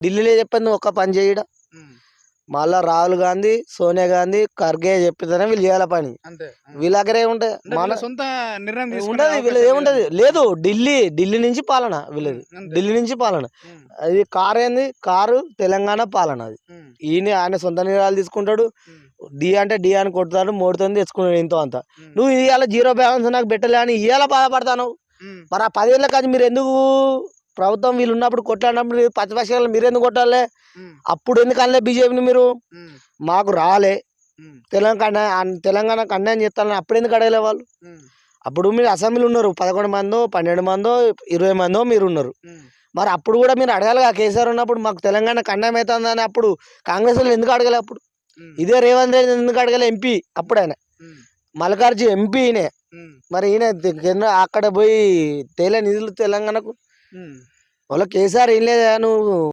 ఢిల్లీలో చెప్పింది ఒక్క పని చేయడం. మళ్ళా రాహుల్ గాంధీ, సోనియా గాంధీ, ఖర్గే చెప్పితేనే వీళ్ళు చేయాల పని. వీళ్ళ దగ్గరే ఉంటాయి, మన సొంత నిర్ణయం ఉండదు. వీళ్ళది ఏముంటది లేదు. ఢిల్లీ నుంచి పాలన వీళ్ళది. ఢిల్లీ నుంచి పాలన. అది కారు తెలంగాణ పాలన. అది ఆయన సొంత నిర్ణయాలు తీసుకుంటాడు. డి అంటే డి అని కొడతాడు, మోడుతుంది తెచ్చుకున్నాడు ఎంతో అంత. నువ్వు ఇవాళ జీరో బ్యాలెన్స్ నాకు పెట్టలే అని ఇవాళ బాధపడతాను. మరి ఆ 10 ఏళ్ళ కాదు మీరు ఎందుకు ప్రభుత్వం వీళ్ళు ఉన్నప్పుడు కొట్లాడినప్పుడు ప్రతిపక్షాలు మీరు ఎందుకు కొట్టాలి? అప్పుడు ఎందుకు అనలే బీజేపీని మీరు? మాకు రాలే తెలంగాణకు అన్యాయం చేస్తారని అప్పుడు ఎందుకు అడగలే వాళ్ళు? అప్పుడు మీరు అసెంబ్లీ ఉన్నారు, 11 మందో 12 మందో 20 మందో మీరు ఉన్నారు. మరి అప్పుడు కూడా మీరు అడగాలిగా. కేసీఆర్ ఉన్నప్పుడు మాకు తెలంగాణకు అన్యాయం అవుతుందని అప్పుడు కాంగ్రెస్ వాళ్ళు ఎందుకు అడగలే? అప్పుడు ఇదే రేవంత్ రెడ్డి ఎందుకు అడగలే? ఎంపీ అప్పుడు ఆయన మల్లికార్జున ఎంపీ ఈయనే. మరి ఈయన అక్కడ పోయి తేలే నిధులు తెలంగాణకు. వాళ్ళ కేసీఆర్ ఏం లేదా నువ్వు